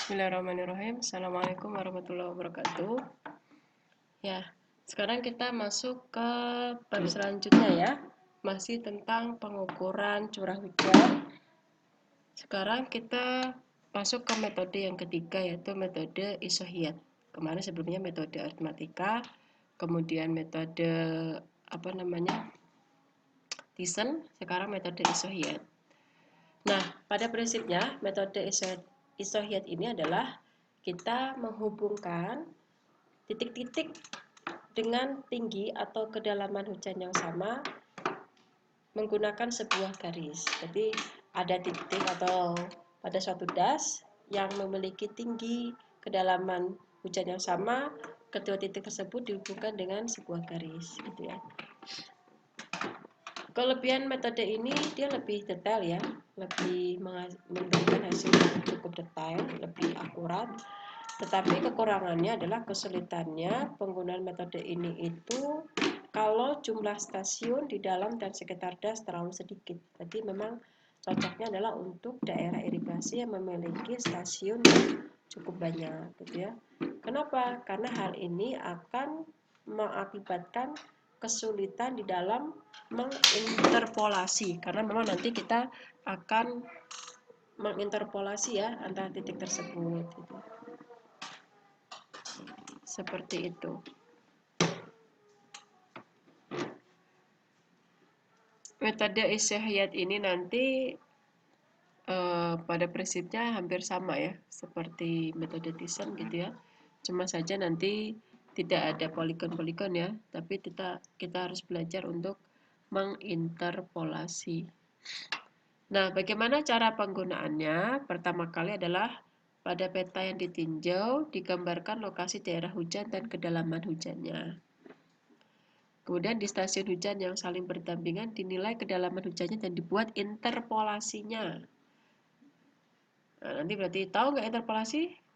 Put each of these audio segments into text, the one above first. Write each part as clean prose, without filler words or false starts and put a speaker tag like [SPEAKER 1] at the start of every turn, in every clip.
[SPEAKER 1] Bismillahirrahmanirrahim. Assalamualaikum warahmatullahi wabarakatuh. Ya, sekarang kita masuk ke bab selanjutnya ya. Masih tentang pengukuran curah hujan. Sekarang kita masuk ke metode yang ketiga, yaitu metode isohiat. Kemarin sebelumnya metode aritmatika, kemudian metode Thiessen, sekarang metode isohiat. Nah, pada prinsipnya metode isohiat ini adalah kita menghubungkan titik-titik dengan tinggi atau kedalaman hujan yang sama menggunakan sebuah garis. Jadi ada titik atau pada suatu das yang memiliki tinggi kedalaman hujan yang sama, kedua titik tersebut dihubungkan dengan sebuah garis, gitu ya. Kelebihan metode ini dia lebih detail ya, lebih memberikan hasil yang cukup detail, lebih akurat. Tetapi kekurangannya adalah kesulitannya penggunaan metode ini itu kalau jumlah stasiun di dalam dan sekitar das terlalu sedikit. Jadi memang cocoknya adalah untuk daerah irigasi yang memiliki stasiun yang cukup banyak, gitu ya. Kenapa? Karena hal ini akan mengakibatkan kesulitan di dalam menginterpolasi, karena memang nanti kita akan menginterpolasi ya antara titik tersebut, gitu. Seperti itu. Metode isohiat ini nanti pada prinsipnya hampir sama ya, seperti metode Thiessen gitu ya. Cuma saja nanti tidak ada poligon-poligon ya, tapi kita harus belajar untuk menginterpolasi. Nah, bagaimana cara penggunaannya? Pertama kali adalah pada peta yang ditinjau digambarkan lokasi daerah hujan dan kedalaman hujannya. Kemudian di stasiun hujan yang saling berdampingan dinilai kedalaman hujannya dan dibuat interpolasinya. Nah, nanti berarti tahu nggak interpolasi?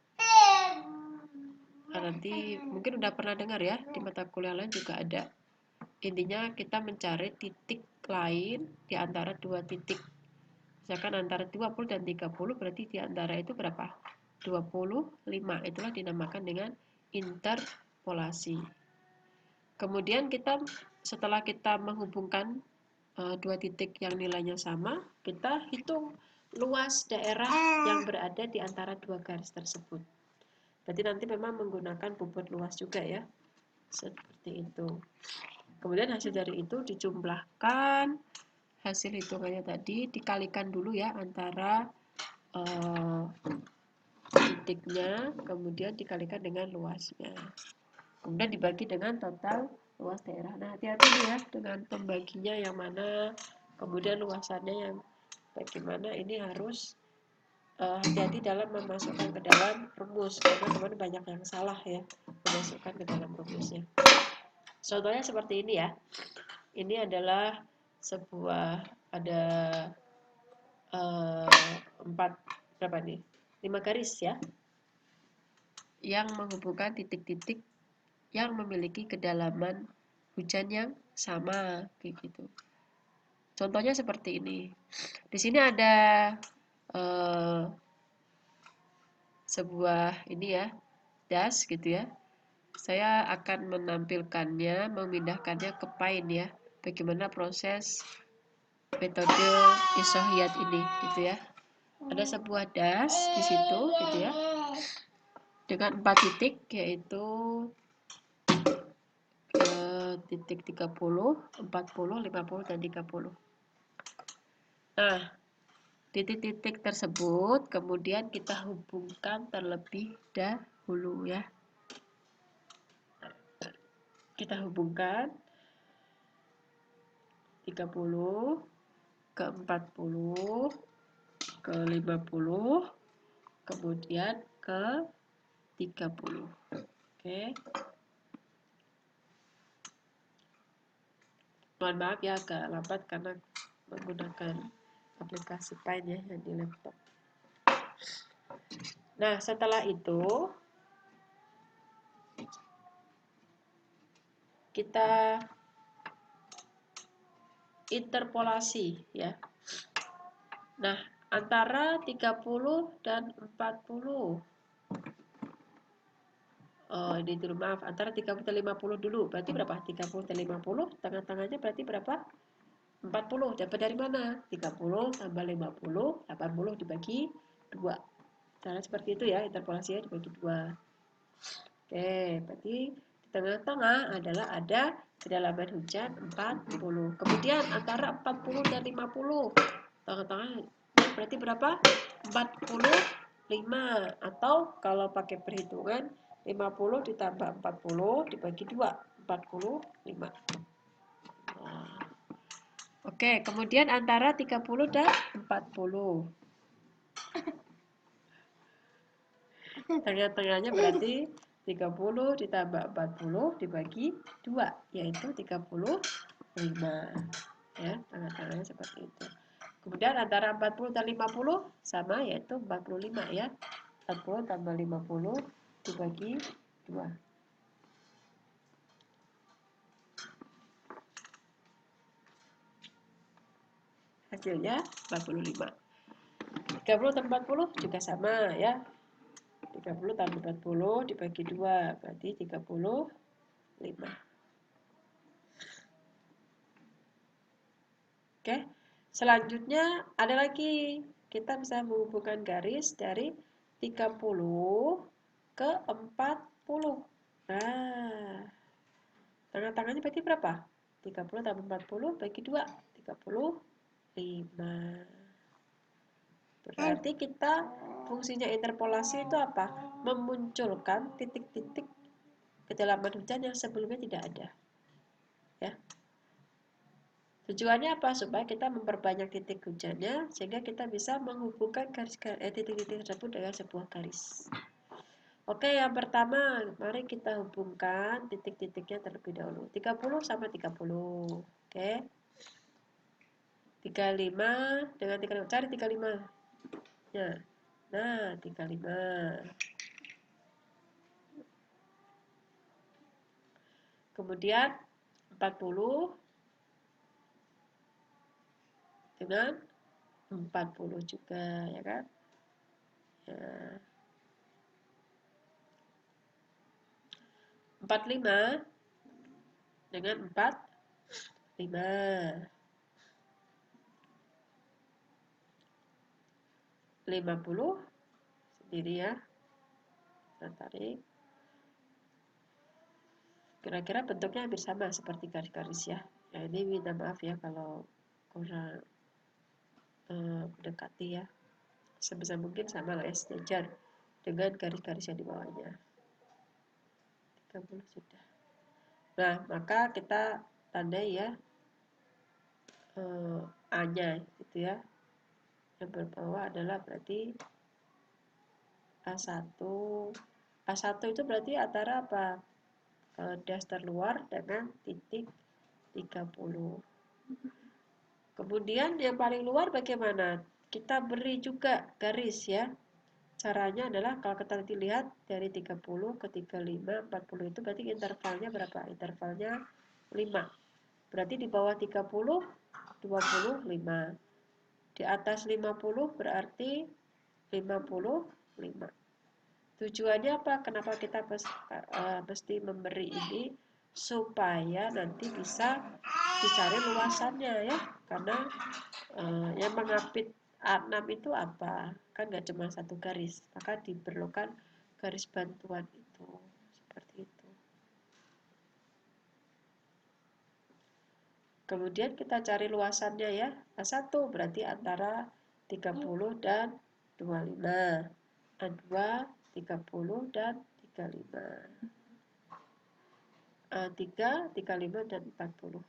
[SPEAKER 1] Nah, nanti mungkin udah pernah dengar ya, di mata kuliah lain juga ada. Intinya kita mencari titik lain di antara dua titik. Misalkan antara 20 dan 30 berarti di antara itu berapa? 25. Itulah dinamakan dengan interpolasi. Kemudian setelah kita menghubungkan dua titik yang nilainya sama, kita hitung luas daerah yang berada di antara dua garis tersebut. Berarti nanti memang menggunakan bobot luas juga ya, seperti itu. Kemudian hasil dari itu dijumlahkan, hasil hitungannya tadi dikalikan dulu ya antara titiknya, kemudian dikalikan dengan luasnya. Kemudian dibagi dengan total luas daerah. Nah, hati-hati ya dengan pembaginya yang mana, kemudian luasannya yang bagaimana, ini harus hati-hati dalam memasukkan ke dalam rumus, karena teman-teman banyak yang salah ya memasukkan ke dalam rumusnya. Contohnya seperti ini ya. Ini adalah sebuah ada 5 garis ya, yang menghubungkan titik-titik yang memiliki kedalaman hujan yang sama, gitu. Contohnya seperti ini. Di sini ada sebuah ini ya, das gitu ya. Saya akan menampilkannya, memindahkannya ke Paint ya. Bagaimana proses metode isohiat ini, gitu ya. Ada sebuah das di situ, gitu ya, dengan 4 titik, yaitu titik 30, 40, 50, dan 30. Nah, titik-titik tersebut kemudian kita hubungkan terlebih dahulu ya. Kita hubungkan 30 ke 40 ke 50 kemudian ke 30. Oke. Mohon maaf ya agak lambat karena menggunakan aplikasi Paint ya yang di laptop. Nah, setelah itu kita interpolasi ya. Nah, antara 30 dan 40 Ini dulu maaf, antara 30 dan 50 dulu. Berarti berapa? 30 dan 50, tengah-tengahnya berarti berapa? 40. Dapat dari mana? 30 tambah 50, 80 dibagi 2. Cara seperti itu ya, interpolasinya dibagi 2. Oke, berarti di tengah-tengah adalah ada kedalaman hujan 40. Kemudian antara 40 dan 50, tengah-tengah berarti berapa? 45. Atau kalau pakai perhitungan 50 ditambah 40 dibagi 2, 45. Nah. Oke, kemudian antara 30 dan 40. Tengah-tengahnya berarti 30 ditambah 40 dibagi 2, yaitu 35. Ya, tengah-tengahnya seperti itu. Kemudian antara 40 dan 50 sama, yaitu 45 ya. 40 tambah 50 dibagi 2. Hasilnya 45. 30 tambah 40 juga sama ya. 30 tambah 40 dibagi 2 berarti 35. Oke, selanjutnya ada lagi. Kita bisa menghubungkan garis dari 30 ke 40. Nah, tengah-tengahnya berarti berapa? 30 tambah 40 bagi 2, 35. Berarti kita fungsinya interpolasi itu apa? Memunculkan titik-titik kedalaman hujan yang sebelumnya tidak ada. Ya. Tujuannya apa? Supaya kita memperbanyak titik hujannya sehingga kita bisa menghubungkan titik-titik tersebut dengan sebuah garis. Oke, yang pertama, mari kita hubungkan titik-titiknya terlebih dahulu. 30 sama 30. Oke. 35 dengan 35. Cari 35. Ya. Nah, 35. Kemudian 40 dengan 40 juga, ya kan? Ya. 45 dengan 45. 50 sendiri ya. Kita tarik. Kira-kira bentuknya hampir sama seperti garis-garis ya. Ya ini minta maaf ya kalau kurang mendekati ya. Sebisa mungkin sama lah ya, sejajar dengan garis-garis yang di bawahnya. 30 sudah. Nah, maka kita tandai ya A-nya gitu ya. Yang berbawah adalah berarti A1. A1 itu berarti antara apa? Das terluar dengan titik 30. Kemudian yang paling luar bagaimana? Kita beri juga garis ya. Caranya adalah kalau kita nanti lihat dari 30 ke 35, 40 itu berarti intervalnya berapa? Intervalnya 5. Berarti di bawah 30, 25. Di atas 50 berarti 55. Tujuannya apa? Kenapa kita mesti memberi ini? Supaya nanti bisa dicari luasannya ya. Karena yang mengapit A6 itu apa? Kan nggak cuma satu garis, maka diperlukan garis bantuan itu. Seperti itu. Kemudian kita cari luasannya ya. A1 berarti antara 30 dan 25. A2 30 dan 35. A3 35 dan 40.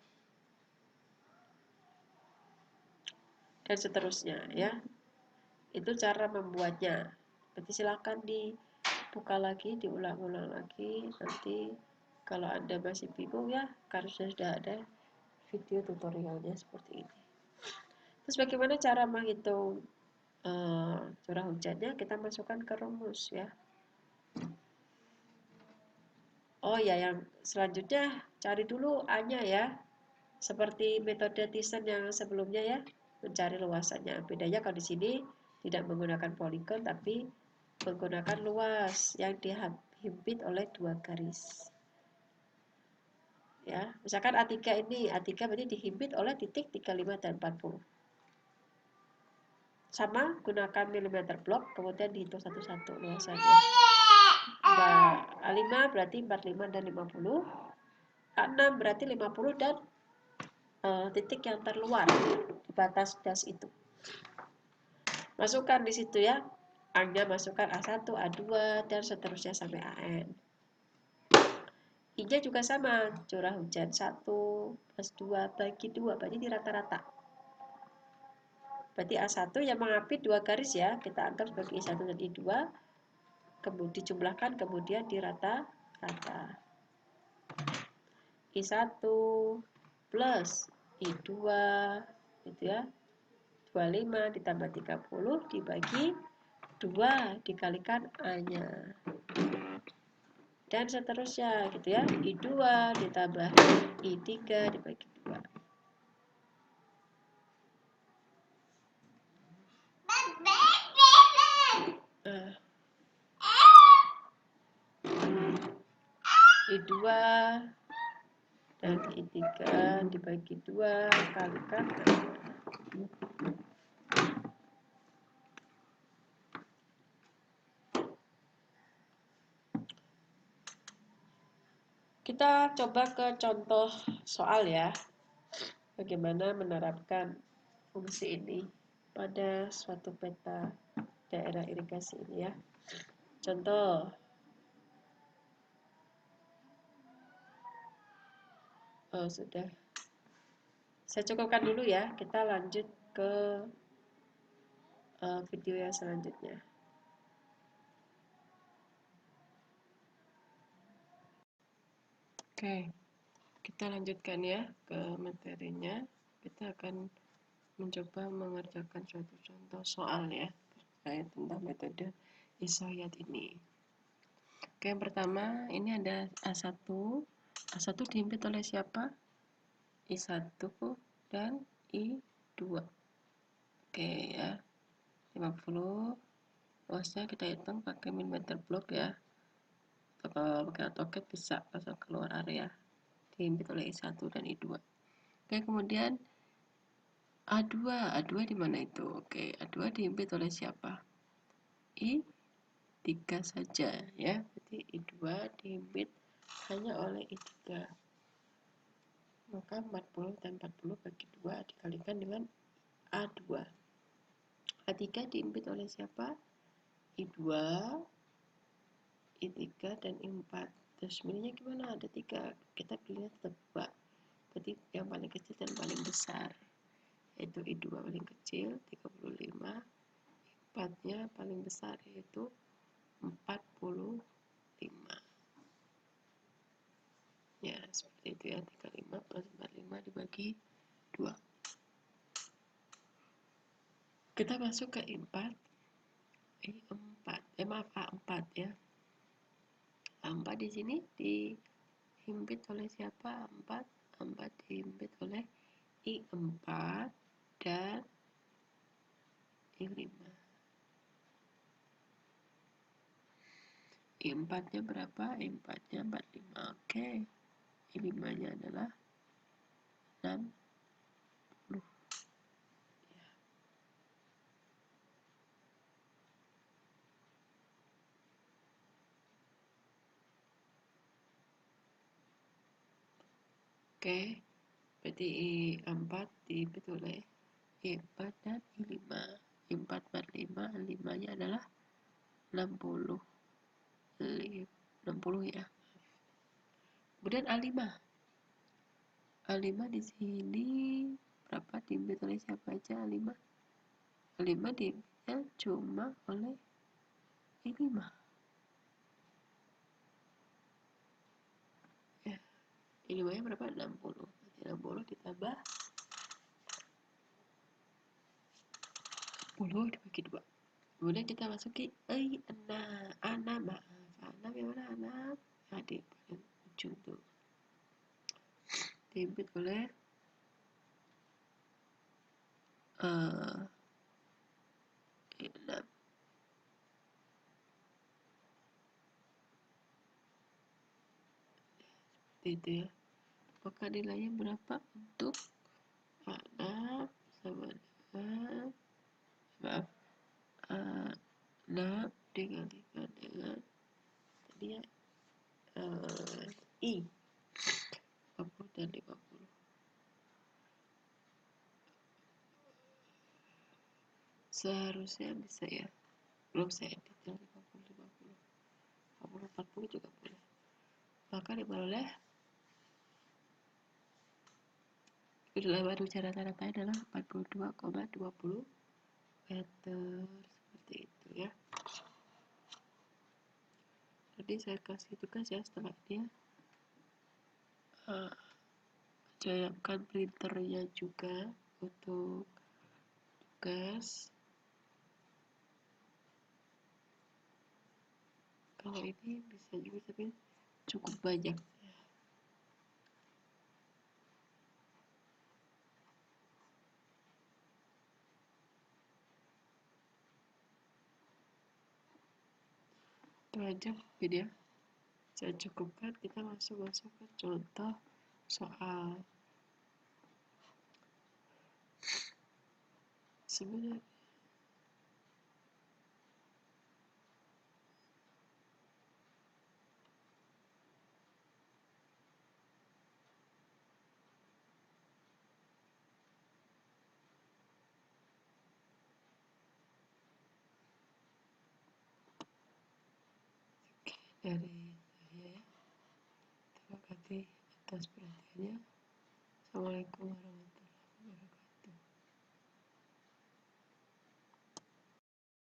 [SPEAKER 1] Dan seterusnya ya. Itu cara membuatnya. Nanti silakan dibuka lagi, diulang-ulang lagi. Nanti kalau Anda masih bingung ya, karena sudah ada video tutorialnya seperti ini. Terus bagaimana cara menghitung curah hujannya? Kita masukkan ke rumus ya. Oh ya, yang selanjutnya cari dulu A-nya ya. Seperti metode Thiessen yang sebelumnya ya, mencari luasannya. Bedanya kalau di sini tidak menggunakan poligon tapi menggunakan luas yang dihimpit oleh 2 garis. Ya, misalkan A3 ini, A3 berarti dihimpit oleh titik 35 dan 40. Sama, gunakan milimeter blok, kemudian dihitung satu-satu luasannya. A5 berarti 45 dan 50. A6 berarti 50 dan titik yang terluar di batas das itu. Masukkan di situ ya. A-nya masukkan A1, A2, dan seterusnya sampai AN. I-nya juga sama, curah hujan 1 plus 2 bagi 2, berarti di rata-rata. Berarti A1 yang mengapit 2 garis ya, kita anggap sebagai I1 dan I2, kemudian dijumlahkan, kemudian di rata-rata. I1 plus I2, gitu ya, 25 ditambah 30 dibagi 2 dikalikan A-nya. Dan seterusnya gitu ya, I2 ditambah I3 dibagi 2. I2 dan I3 dibagi 2 kalikan kita coba ke contoh soal ya, bagaimana menerapkan fungsi ini pada suatu peta daerah irigasi ini ya. Contoh, sudah saya cukupkan dulu ya, kita lanjut ke video yang selanjutnya. Oke, kita lanjutkan ya ke materinya. Kita akan mencoba mengerjakan suatu contoh soal ya terkait tentang metode isohyat ini. Oke, yang pertama ini ada A1. A1 dihimpit oleh siapa? I1 dan I2. Oke ya, 50. Luasnya kita hitung pakai milimeter blok ya. Atau kalau pakai AutoCAD bisa pasang keluar area. Dihimpit oleh I1 dan I2. Oke, kemudian A2. A2 di mana itu? Oke, A2 dihimpit oleh siapa? I3 saja ya. Berarti I2 dihimpit hanya oleh I3. Maka 40 dan 40 bagi 2 dikalikan dengan A2. A3 dihimpit oleh siapa? I2, I3, dan I4. Terus milihnya gimana? Ada 3. Kita pilihnya tetap 2. Berarti yang paling kecil dan paling besar. Yaitu I2 paling kecil, 35. I4-nya paling besar, yaitu 45. Ya, seperti itu ya. 35 plus 45 dibagi 2. Kita masuk ke I4. A4 ya. A4 di sini dihimpit oleh siapa? A4 dihimpit oleh I4 dan I5. I4-nya berapa? I4-nya 45. Oke. I5-nya adalah 60. Oke, berarti I4 dihimpit oleh I4 dan I5. I4 45, I5-nya adalah 60. 60 ya. Kemudian A5. A5 di sini berapa dihimpit oleh siapa aja A5? A5 dihimpitnya cuma oleh I5. Ya, I5-nya berapa? 60. Berarti 60 ditambah 10 dibagi 2. Kemudian kita masuki I6. A6, maaf. A6 yang mana A6? Nah, di paling ujung tuh. Dihimpit oleh I6. itu ya. Maka nilainya berapa untuk A6 sama dengan, maaf, A6 dikalikan dengan tadi ya, I 50 dan 50. Seharusnya bisa ya, belum saya edit yang 50 50 50 40 juga boleh. Maka diperoleh dalam cara rata adalah 42,20 meter, seperti itu ya. Jadi saya kasih tugas ya, setelah dia jayakan printernya juga untuk tugas. Kalau ini bisa juga, tapi cukup banyak. Itu aja mungkin ya, saya cukupkan. Kita masuk ke contoh soal. Sebenarnya dari saya ya, terima kasih atas perhatiannya. Assalamualaikum warahmatullahi wabarakatuh.